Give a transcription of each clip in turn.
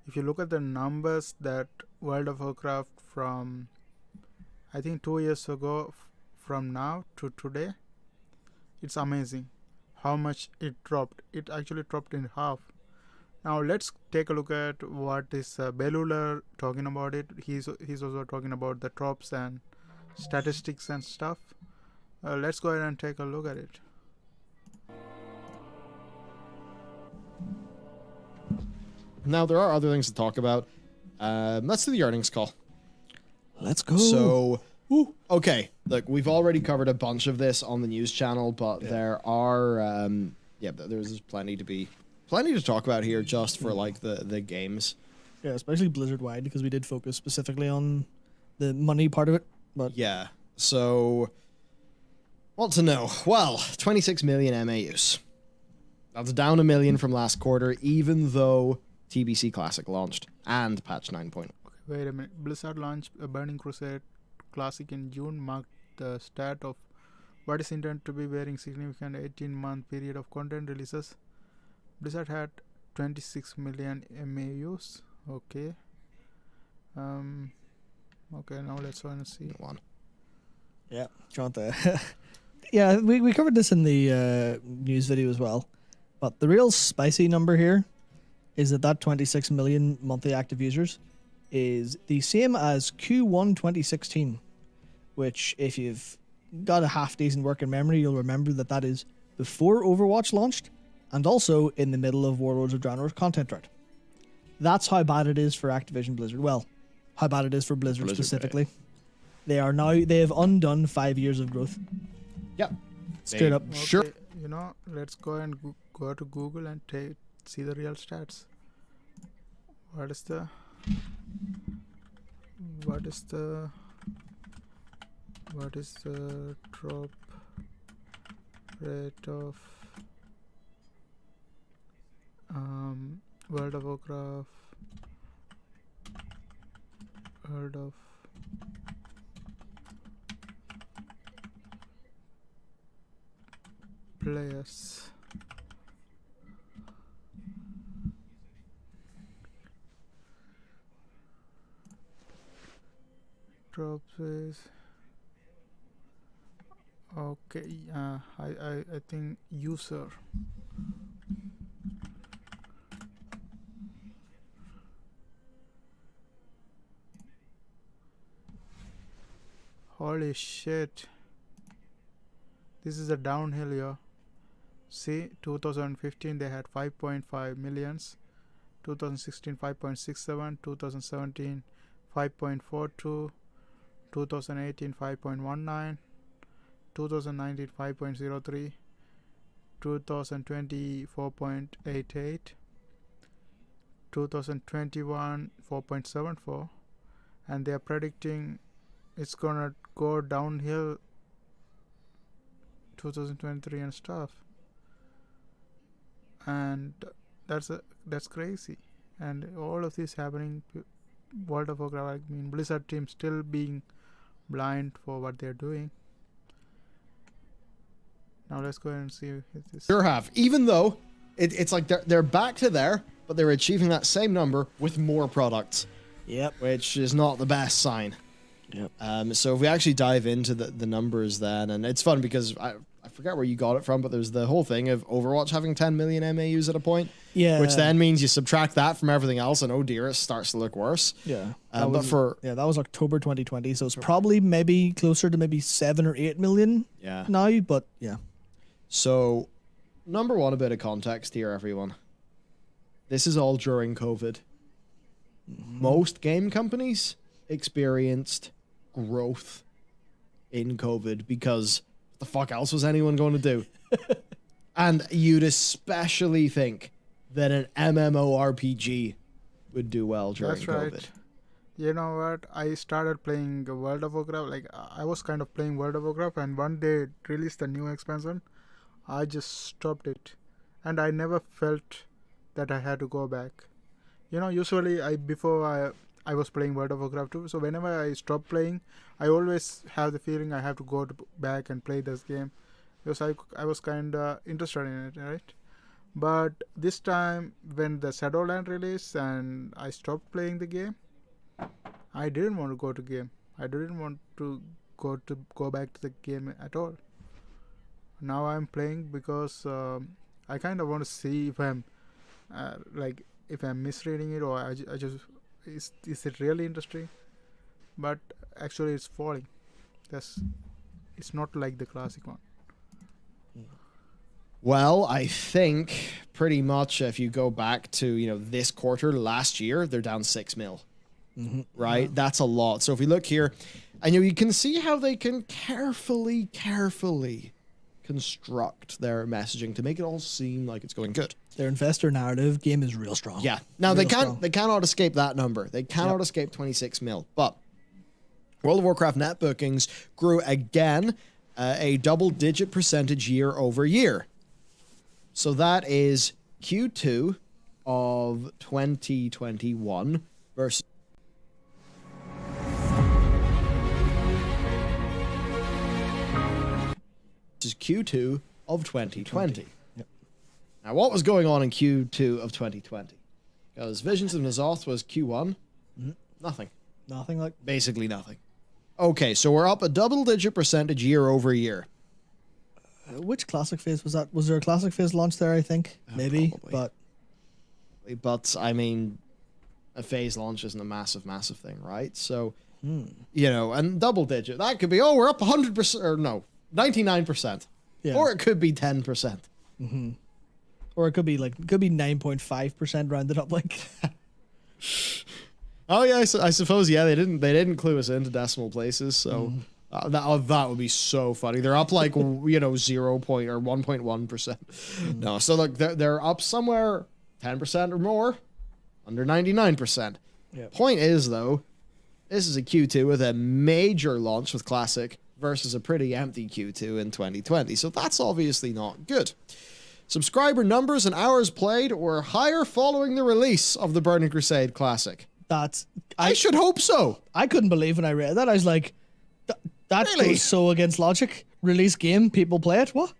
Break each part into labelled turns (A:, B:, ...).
A: if you look at the numbers that World of Warcraft from, I think 2 years ago, from now to today, it's amazing how much it dropped. It actually dropped in half. Now let's take a look at what is Bellular talking about it. He's also talking about the drops and statistics and stuff. Let's go ahead and take a look at it.
B: Now, there are other things to talk about. Let's do the earnings call.
C: Let's go.
B: So, okay, look, we've already covered a bunch of this on the news channel, but there are, there's plenty to talk about here just for like the games.
C: Yeah, especially Blizzard wide, because we did focus specifically on the money part of it. But
B: yeah, so what to know? Well, 26 million MAUs. That's down 1 million from last quarter, even though TBC Classic launched and patch 9.0.
A: Okay, wait a minute. Blizzard launched a Burning Crusade Classic in June, marked the start of what is intended to be very significant 18-month period of content releases. Blizzard had 26 million MAUs. Okay. Okay, now let's go and see.
B: One.
C: yeah, yeah, we covered this in the news video as well. But the real spicy number here is that 26 million monthly active users is the same as Q1 2016, which if you've got a half decent working memory, you'll remember that is before Overwatch launched and also in the middle of Warlords of Draenor's content drought. That's how bad it is for Activision Blizzard. Well, how bad it is for Blizzard specifically. Right. They have undone 5 years of growth.
B: Yep.
C: Straight up.
A: Okay,
B: Sure.
A: Let's go and go to Google and see the real stats. What is the drop rate of World of Warcraft, World of players? Drops is okay. I think user. Holy shit. This is a downhill here. See, 2015 they had 5.5 millions, 2016 5.67, 2017 5.42, 2018 5.19, 2019 5.03, 2020 4.88, 2021 4.74, and they are predicting it's gonna go downhill 2023 and stuff. And that's crazy. And all of this happening, World of Warcraft, I mean Blizzard team still being blind for what they're doing. Now let's go ahead and see if this
B: Sure have. Even though it's like they're back to there, but they're achieving that same number with more products.
C: Yep.
B: Which is not the best sign.
C: Yep.
B: So if we actually dive into the numbers then, and it's fun because I forget where you got it from, but there's the whole thing of Overwatch having 10 million MAUs at a point.
C: Yeah.
B: Which then means you subtract that from everything else, and oh dear, it starts to look worse.
C: Yeah.
B: That
C: was October 2020, so it's probably maybe closer to maybe 7 or 8 million now, but yeah.
B: So, number one, a bit of context here, everyone. This is all during COVID. Most game companies experienced growth in COVID because what the fuck else was anyone going to do? And you'd especially think that an MMORPG would do well during COVID.
A: Right. You know what? I started playing World of Warcraft. Like, I was kind of playing World of Warcraft, and one day it released the new expansion. I just stopped it, and I never felt that I had to go back. Usually before I was playing World of Warcraft too, so whenever I stop playing, I always have the feeling I have to go back and play this game, because I was kind of interested in it, right? But this time, when the Shadowland released and I stopped playing the game, I didn't want to go to game. I didn't want to go back to the game at all. Now I'm playing because I kind of want to see if I'm if I'm misreading it, or I just is it really interesting? But actually, it's falling. It's not like the classic one.
B: Well, I think pretty much if you go back to, this quarter last year, they're down 6 mil.
C: Mm-hmm.
B: Right?
C: Yeah.
B: That's a lot. So if we look here, and you can see how they can carefully construct their messaging to make it all seem like it's going good.
C: Their investor narrative game is real strong.
B: Yeah. Now
C: Real
B: they cannot escape that number. They cannot escape 26 mil. But World of Warcraft net bookings grew again a double-digit percentage year over year. So that is Q2 of 2021 versus Q2 of 2020.
C: Yep.
B: Now, what was going on in Q2 of 2020? Because Visions of N'Zoth was Q1.
C: Mm-hmm.
B: Nothing.
C: Nothing like.
B: Basically nothing. Okay, so we're up a double-digit percentage year over year.
C: Which classic phase was that? Was there a classic phase launch there? I think maybe,
B: probably. But I mean, a phase launch isn't a massive thing, right? So, and double-digit that could be. Oh, we're up 100%, or no, 99%, or it could be 10%.
C: Mm-hmm. Or it could be 9.5% rounded up, like.
B: Oh yeah, I suppose they didn't clue us into decimal places, so that would be so funny. They're up 0 point or 1.1%. No, so look, they're up somewhere 10% or more, under 99%.
C: Yep.
B: Point is though, this is a Q2 with a major launch with Classic versus a pretty empty Q2 in 2020, so that's obviously not good. Subscriber numbers and hours played were higher following the release of the Burning Crusade Classic.
C: I
B: should hope so.
C: I couldn't believe when I read that. I was like, that
B: Really?
C: goes so against logic. Release game, people play it. What?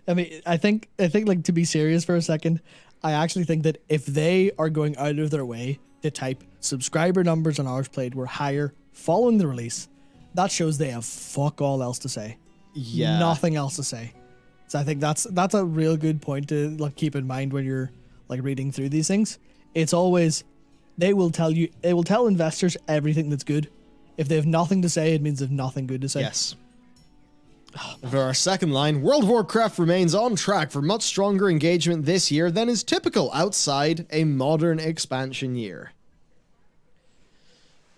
C: I mean, I think like, to be serious for a second, I actually think that if they are going out of their way to type subscriber numbers and hours played were higher following the release, that shows they have fuck all else to say.
B: Yeah.
C: Nothing else to say. So I think that's a real good point to keep in mind when you're reading through these things. It's always, they will tell investors everything that's good. If they have nothing to say, it means they have nothing good to say.
B: Yes. For our second line, World of Warcraft remains on track for much stronger engagement this year than is typical outside a modern expansion year.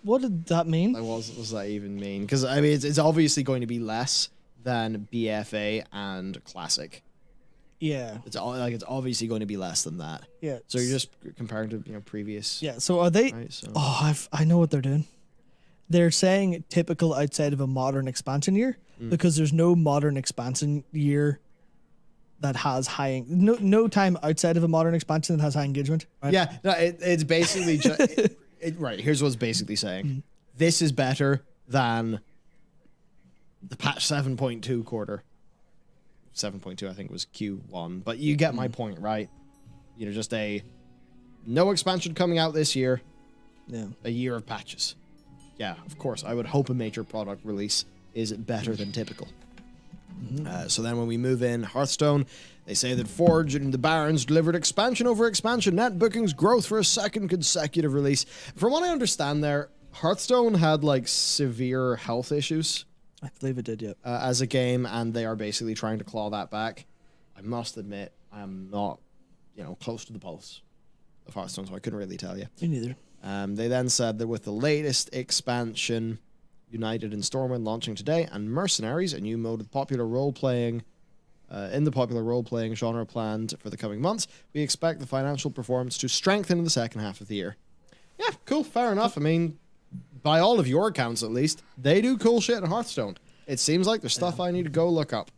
C: What did that mean?
B: What does that even mean? Because I mean, it's obviously going to be less than BFA and Classic.
C: Yeah.
B: It's obviously going to be less than that.
C: Yeah.
B: So you're just comparing to previous.
C: Yeah. So are they?
B: Right, so.
C: Oh, I know what they're doing. They're saying typical outside of a modern expansion year because there's no modern expansion year that has high no time outside of a modern expansion that has high engagement. Right?
B: Yeah. No, it's basically just right. Here's what it's basically saying. This is better than the patch 7.2 quarter. 7.2, I think, was Q1, but you get my point, right? Just no expansion coming out this year.
C: Yeah.
B: A year of patches. Yeah, of course. I would hope a major product release is better than typical. So then when we move in Hearthstone, they say that Forge and the Barons delivered expansion over expansion net bookings growth for a second consecutive release. From what I understand there, Hearthstone had severe health issues.
C: I believe it did, yeah.
B: As a game, and they are basically trying to claw that back. I must admit, I am not, close to the pulse of Hearthstone, so I couldn't really tell you.
C: Me neither.
B: They then said that with the latest expansion, United and Stormwind launching today, and Mercenaries, a new mode of popular role-playing, in the popular role-playing genre planned for the coming months, we expect the financial performance to strengthen in the second half of the year. Yeah, cool, fair enough. I mean, by all of your accounts at least, they do cool shit in Hearthstone. It seems like there's stuff I need to go look up.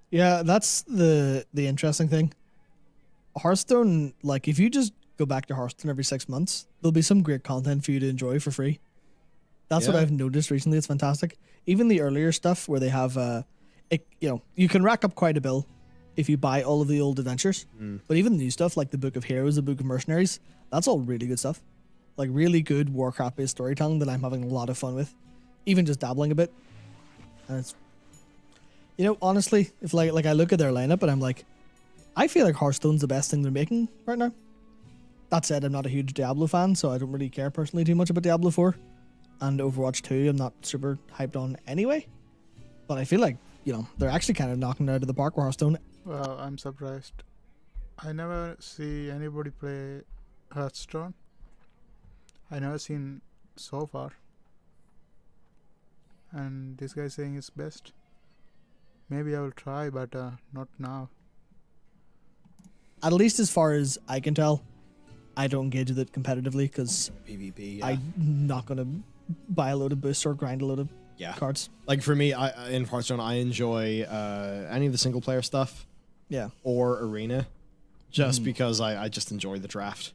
C: Yeah, that's the interesting thing. Hearthstone, if you just go back to Hearthstone every 6 months, there'll be some great content for you to enjoy for free. That's what I've noticed recently. It's fantastic. Even the earlier stuff where they have, you can rack up quite a bill if you buy all of the old adventures. But even the new stuff like the Book of Heroes, the Book of Mercenaries, that's all really good stuff. Like really good Warcraft-based storytelling that I'm having a lot of fun with. Even just dabbling a bit. And it's, you know, honestly, if like I look at their lineup and I'm like, I feel like Hearthstone's the best thing they're making right now. That said, I'm not a huge Diablo fan, so I don't really care personally too much about Diablo 4. And Overwatch 2, I'm not super hyped on anyway. But I feel like, you know, they're actually kind of knocking it out of the park with Hearthstone.
A: Well, I'm surprised. I never see anybody play Hearthstone. I never seen so far. And this guy saying it's best. Maybe I will try, but not now.
C: At least as far as I can tell, I don't engage with it competitively because
B: PvP, yeah.
C: I'm not going to buy a load of boosts or grind a load of cards.
B: Like for me, in Hearthstone, I enjoy any of the single player stuff.
C: Yeah.
B: Or arena, just because I just enjoy the draft.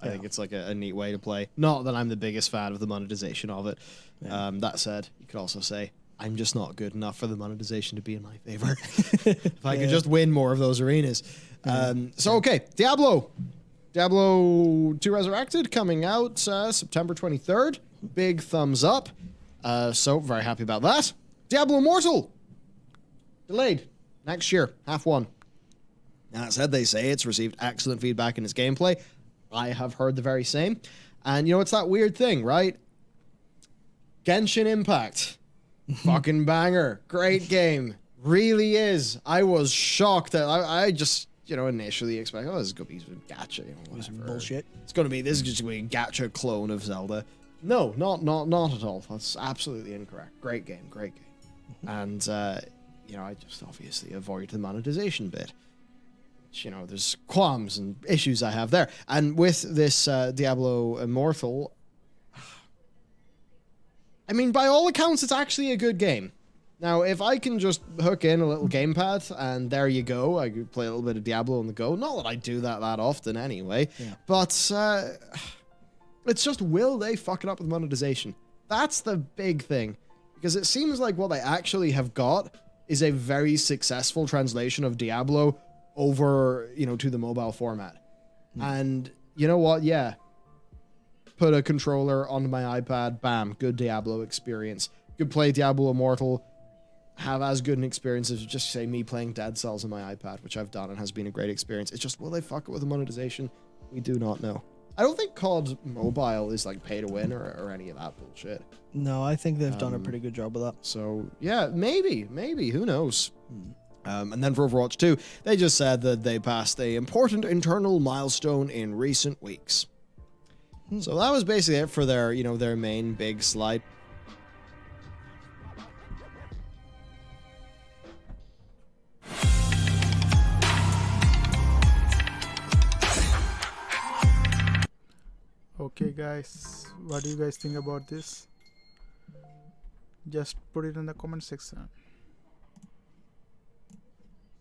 B: I think it's like a neat way to play. Not that I'm the biggest fan of the monetization of it. Yeah. That said, you could also say I'm just not good enough for the monetization to be in my favor. If I could just win more of those arenas. So okay, Diablo 2 Resurrected coming out September 23rd. Big thumbs up. So very happy about that. Diablo Immortal delayed next year, half one. That said, they say it's received excellent feedback in its gameplay. I have heard the very same. And you know, it's that weird thing, right? Genshin Impact. Fucking banger. Great game. Really is. I was shocked that I just, you know, initially expected, this is going to be some gacha, you know, whatever.
C: Bullshit.
B: This is just going to be a gacha clone of Zelda. No, not at all. That's absolutely incorrect. Great game. And, you know, I just obviously avoid the monetization bit. You know, there's qualms and issues I have there. And with this Diablo Immortal, I mean, by all accounts, it's actually a good game. Now, if I can just hook in a little gamepad and there you go, I could play a little bit of Diablo on the go. Not that I do that often anyway, but it's just, will they fuck it up with monetization? That's the big thing. Because it seems like what they actually have got is a very successful translation of Diablo over, you know, to the mobile format. And you know what? Yeah. Put a controller onto my iPad. Bam. Good Diablo experience. Could play Diablo Immortal. Have as good an experience as just, say, me playing Dead Cells on my iPad, which I've done and has been a great experience. It's just, will they fuck it with the monetization? We do not know. I don't think COD Mobile is like pay to win or any of that bullshit.
C: No, I think they've done a pretty good job with that.
B: So, yeah, maybe. Who knows? And then for Overwatch 2, they just said that they passed a important internal milestone in recent weeks. So that was basically it for their, you know, their main big slide.
A: Okay guys, what do you guys think about this? Just put it in the comment section.